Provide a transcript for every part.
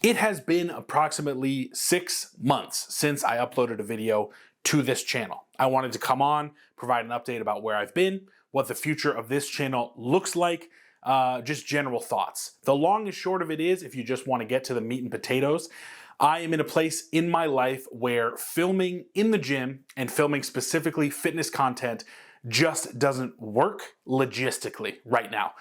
It has been approximately 6 months since I uploaded a video to this channel. I wanted to come on, provide an update about where I've been, what the future of this channel looks like, just general thoughts. The long and short of it is, if you just want to get to the meat and potatoes, I am in a place in my life where filming in the gym and filming specifically fitness content just doesn't work logistically right now.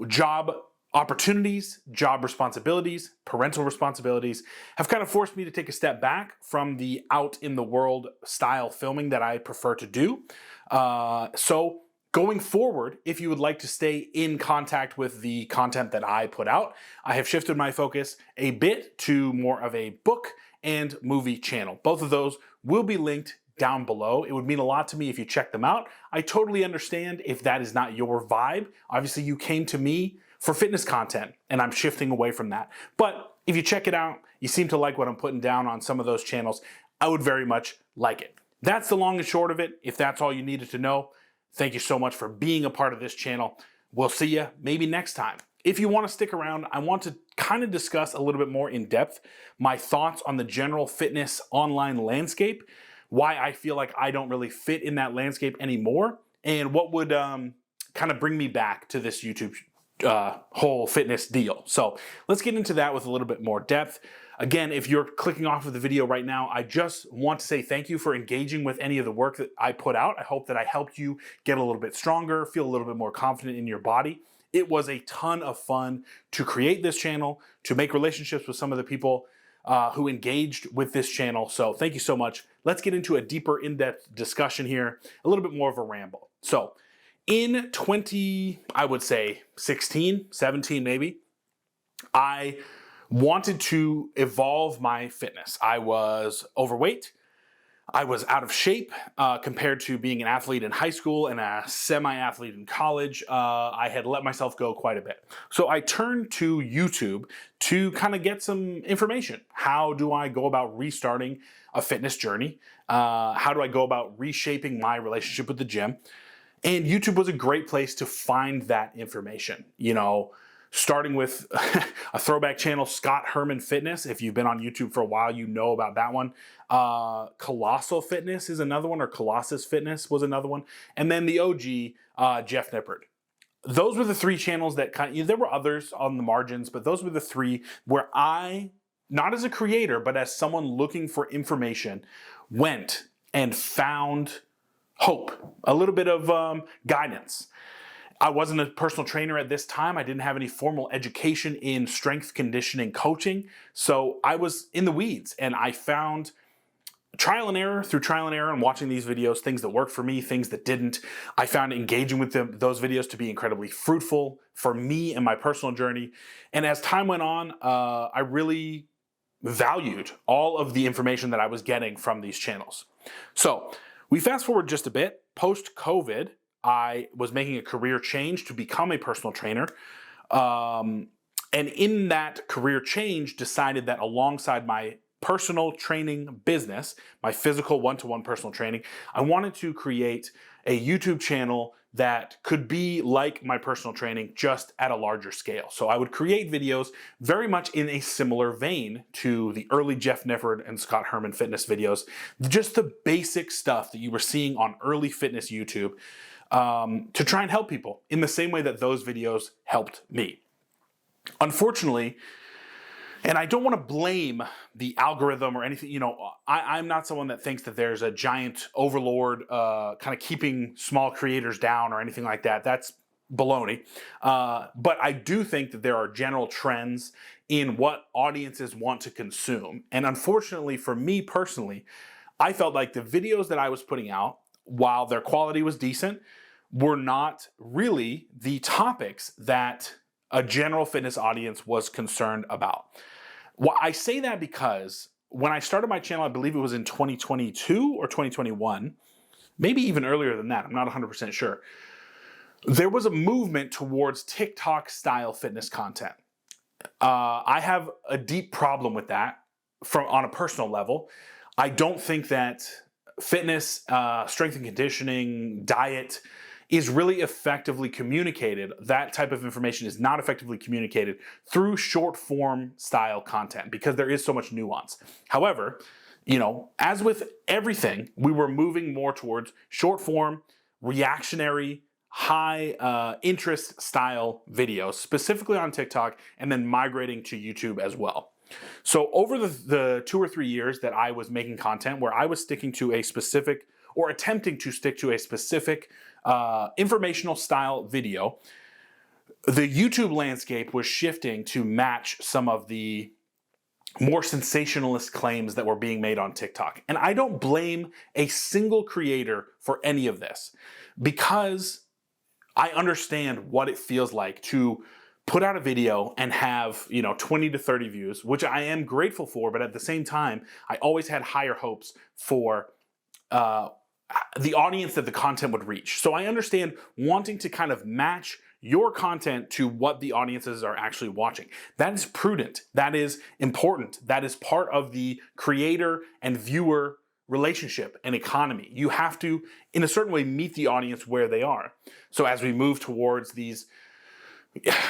Job opportunities, job responsibilities, parental responsibilities have kind of forced me to take a step back from the out in the world style filming that I prefer to do. So going forward, if you would like to stay in contact with the content that I put out, I have shifted my focus a bit to more of a book and movie channel. Both of those will be linked down below. It would mean a lot to me if you check them out. I totally understand if that is not your vibe. Obviously, you came to me for fitness content, and I'm shifting away from that. But if you check it out, you seem to like what I'm putting down on some of those channels, I would very much like it. That's the long and short of it. If that's all you needed to know, thank you so much for being a part of this channel. We'll see you maybe next time. If you want to stick around, I want to kind of discuss a little bit more in depth my thoughts on the general fitness online landscape, why I feel like I don't really fit in that landscape anymore, and what would kind of bring me back to this YouTube whole fitness deal. So let's get into that with a little bit more depth. Again, if you're clicking off of the video right now, I just want to say thank you for engaging with any of the work that I put out. I hope that I helped you get a little bit stronger, feel a little bit more confident in your body. It was a ton of fun to create this channel, to make relationships with some of the people who engaged with this channel. So thank you so much. Let's get into a deeper in-depth discussion here, a little bit more of a ramble. So in I would say 16, 17 maybe, I wanted to evolve my fitness. I was overweight. I was out of shape compared to being an athlete in high school and a semi-athlete in college. I had let myself go quite a bit. So I turned to YouTube to kind of get some information. How do I go about restarting a fitness journey? How do I go about reshaping my relationship with the gym? And YouTube was a great place to find that information. You know, starting with a throwback channel, Scott Herman Fitness. If you've been on YouTube for a while, you know about that one. Colossal Fitness is another one, or Colossus Fitness was another one. And then the OG, Jeff Nippard. Those were the three channels that there were others on the margins, but those were the three where I, not as a creator, but as someone looking for information, went and found hope, a little bit of guidance. I wasn't a personal trainer at this time. I didn't have any formal education in strength conditioning coaching. So I was in the weeds, and I found trial and error and watching these videos, things that worked for me, things that didn't. I found engaging with those videos to be incredibly fruitful for me and my personal journey. And as time went on, I really valued all of the information that I was getting from these channels. So we fast forward just a bit. Post-COVID, I was making a career change to become a personal trainer. And in that career change, decided that alongside my personal training business, my physical one-to-one personal training, I wanted to create a YouTube channel that could be like my personal training, just at a larger scale. So I would create videos very much in a similar vein to the early Jeff Nippard and Scott Herman Fitness videos, just the basic stuff that you were seeing on early fitness YouTube, to try and help people in the same way that those videos helped me. Unfortunately, and I don't want to blame the algorithm or anything, you know, I'm not someone that thinks that there's a giant overlord kind of keeping small creators down or anything like that. That's baloney. But I do think that there are general trends in what audiences want to consume. And unfortunately for me personally, I felt like the videos that I was putting out, while their quality was decent, were not really the topics that a general fitness audience was concerned about. Well, I say that because when I started my channel, I believe it was in 2022 or 2021, maybe even earlier than that, I'm not 100% sure, there was a movement towards TikTok style fitness content. I have a deep problem with that on a personal level. I don't think that fitness, strength and conditioning, diet is really effectively communicated. That type of information is not effectively communicated through short form style content because there is so much nuance. However, as with everything, we were moving more towards short form, reactionary, high interest style videos, specifically on TikTok, and then migrating to YouTube as well. So over the 2 or 3 years that I was making content where I was sticking to a specific or attempting to stick to a specific informational style video, the YouTube landscape was shifting to match some of the more sensationalist claims that were being made on TikTok. And I don't blame a single creator for any of this because I understand what it feels like to put out a video and have 20 to 30 views, which I am grateful for, but at the same time, I always had higher hopes for the audience that the content would reach. So I understand wanting to kind of match your content to what the audiences are actually watching. That is prudent. That is important. That is part of the creator and viewer relationship and economy. You have to, in a certain way, meet the audience where they are. So as we move towards these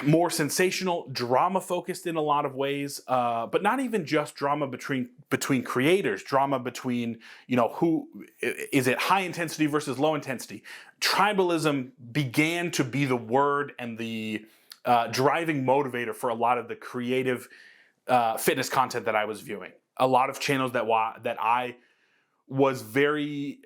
more sensational, drama focused in a lot of ways, but not even just drama between creators, drama between, who is it high intensity versus low intensity. Tribalism began to be the word and the driving motivator for a lot of the creative fitness content that I was viewing. A lot of channels that I was very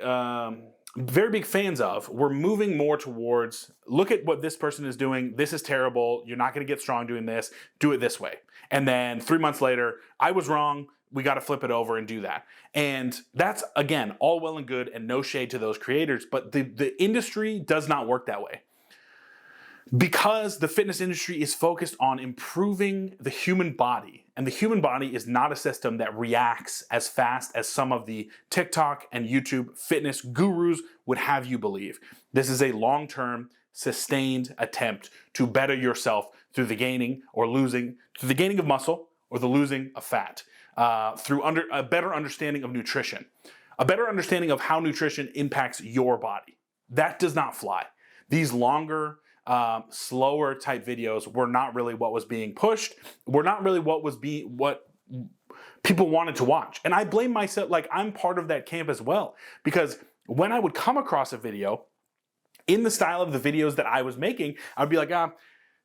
big fans of, we're moving more towards, look at what this person is doing, this is terrible, you're not going to get strong doing this, do it this way. And then 3 months later, I was wrong, we got to flip it over and do that. And that's, again, all well and good and no shade to those creators, but the industry does not work that way. Because the fitness industry is focused on improving the human body, and the human body is not a system that reacts as fast as some of the TikTok and YouTube fitness gurus would have you believe. This is a long-term, sustained attempt to better yourself through the gaining of muscle or the losing of fat, through a better understanding of nutrition, a better understanding of how nutrition impacts your body. That does not fly. These longer, slower type videos were not really what was being pushed, were not really what people wanted to watch. And I blame myself, like I'm part of that camp as well, because when I would come across a video in the style of the videos that I was making, I'd be like,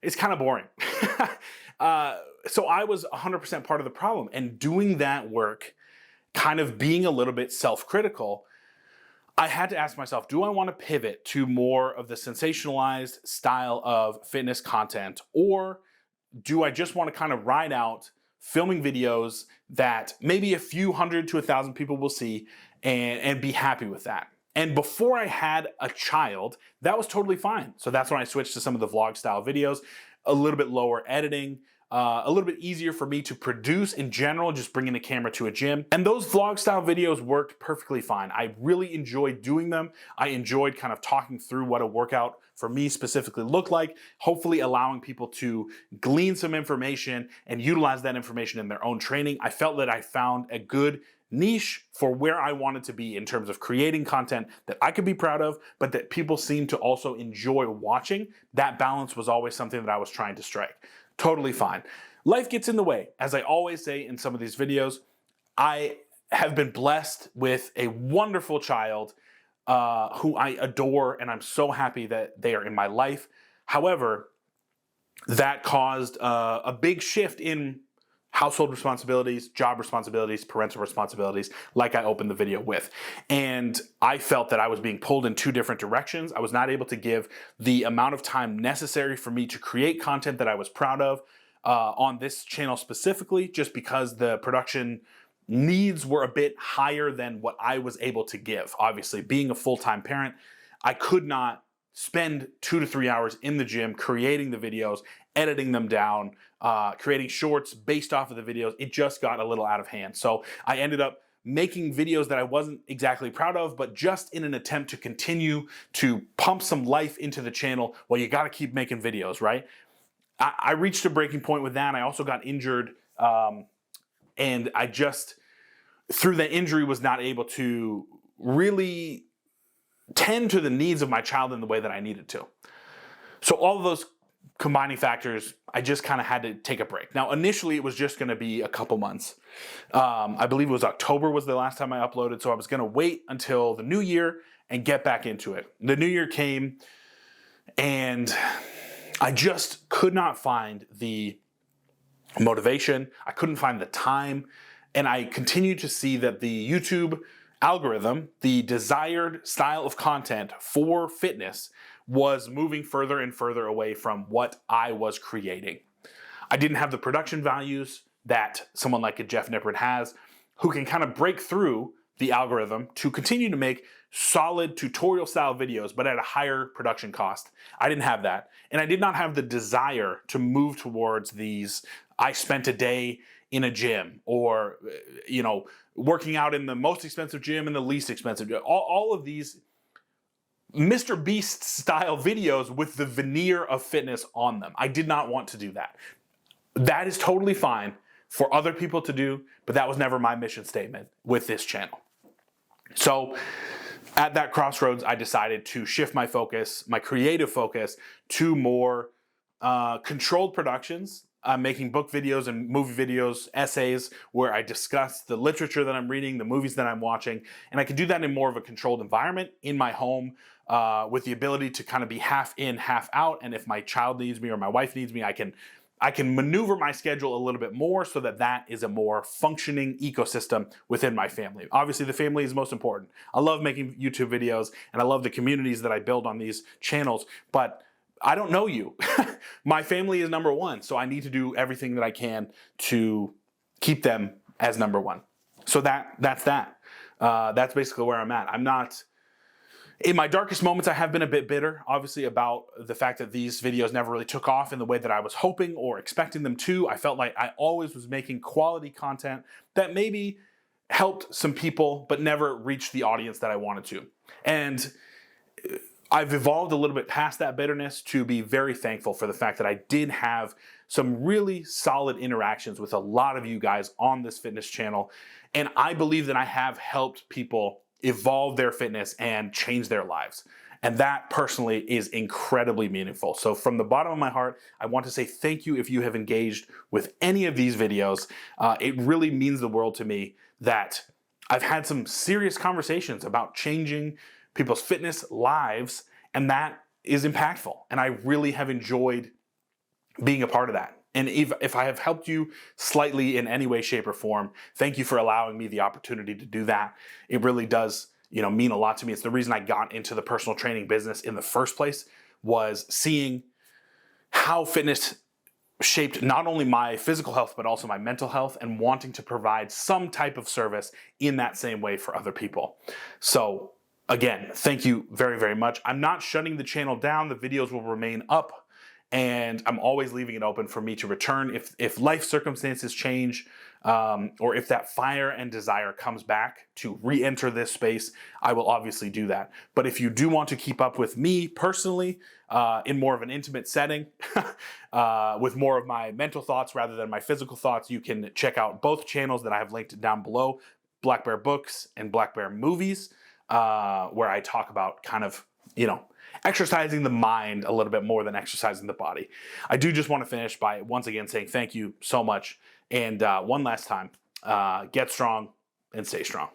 it's kind of boring. So I was 100% part of the problem, and doing that work, kind of being a little bit self-critical, I had to ask myself, do I want to pivot to more of the sensationalized style of fitness content, or do I just want to kind of ride out filming videos that maybe a few hundred to 1,000 people will see and be happy with that? And before I had a child, that was totally fine. So that's when I switched to some of the vlog style videos, a little bit lower editing, a little bit easier for me to produce in general, just bringing a camera to a gym. And those vlog style videos worked perfectly fine. I really enjoyed doing them. I enjoyed kind of talking through what a workout for me specifically looked like, hopefully allowing people to glean some information and utilize that information in their own training. I felt that I found a good niche for where I wanted to be in terms of creating content that I could be proud of, but that people seem to also enjoy watching. That balance was always something that I was trying to strike. Totally fine. Life gets in the way. As I always say in some of these videos, I have been blessed with a wonderful child who I adore, and I'm so happy that they are in my life. However, that caused a big shift in household responsibilities, job responsibilities, parental responsibilities, like I opened the video with. And I felt that I was being pulled in two different directions. I was not able to give the amount of time necessary for me to create content that I was proud of on this channel specifically, just because the production needs were a bit higher than what I was able to give. Obviously, being a full-time parent, I could not spend 2 to 3 hours in the gym creating the videos, editing them down, creating shorts based off of the videos. It just got a little out of hand. So I ended up making videos that I wasn't exactly proud of, but just in an attempt to continue to pump some life into the channel. Well, you got to keep making videos, right? I reached a breaking point with that. I also got injured, and I just, through the injury, was not able to really tend to the needs of my child in the way that I needed to. So all of those combining factors, I just kind of had to take a break. Now, initially, it was just going to be a couple months. I believe it was October was the last time I uploaded, so I was going to wait until the new year and get back into it. The new year came, and I just could not find the motivation. I couldn't find the time, and I continued to see that the YouTube algorithm, the desired style of content for fitness, was moving further and further away from what I was creating. I didn't have the production values that someone like a Jeff Nippard has, who can kind of break through the algorithm to continue to make solid tutorial style videos, but at a higher production cost. I didn't have that. And I did not have the desire to move towards these, I spent a day in a gym, or, you know, working out in the most expensive gym and the least expensive gym. All of these Mr. Beast style videos with the veneer of fitness on them. I did not want to do that. That is totally fine for other people to do, but that was never my mission statement with this channel. So at that crossroads, I decided to shift my focus, my creative focus, to more controlled productions. I'm making book videos and movie videos, essays, where I discuss the literature that I'm reading, the movies that I'm watching, and I can do that in more of a controlled environment in my home, with the ability to kind of be half in, half out. And if my child needs me or my wife needs me, I can maneuver my schedule a little bit more so that that is a more functioning ecosystem within my family. Obviously, the family is most important. I love making YouTube videos, and I love the communities that I build on these channels, but I don't know you. My family is number one, so I need to do everything that I can to keep them as number one. So that's that. That's basically where I'm at. I'm not... In my darkest moments, I have been a bit bitter, obviously, about the fact that these videos never really took off in the way that I was hoping or expecting them to. I felt like I always was making quality content that maybe helped some people, but never reached the audience that I wanted to. And I've evolved a little bit past that bitterness to be very thankful for the fact that I did have some really solid interactions with a lot of you guys on this fitness channel. And I believe that I have helped people evolve their fitness and change their lives. And that personally is incredibly meaningful. So from the bottom of my heart, I want to say thank you if you have engaged with any of these videos. It really means the world to me that I've had some serious conversations about changing people's fitness lives, and that is impactful. And I really have enjoyed being a part of that. And if I have helped you slightly in any way, shape, or form, thank you for allowing me the opportunity to do that. It really does, mean a lot to me. It's the reason I got into the personal training business in the first place, was seeing how fitness shaped not only my physical health, but also my mental health, and wanting to provide some type of service in that same way for other people. So again, thank you very, very much. I'm not shutting the channel down. The videos will remain up, and I'm always leaving it open for me to return if life circumstances change, or if that fire and desire comes back to re-enter this space. I will obviously do that. But if you do want to keep up with me personally, in more of an intimate setting, with more of my mental thoughts rather than my physical thoughts, you can check out both channels that I have linked down below, Black Bear Books and Black Bear Movies, where I talk about kind of, exercising the mind a little bit more than exercising the body. I do just want to finish by once again saying thank you so much. And one last time, get strong and stay strong.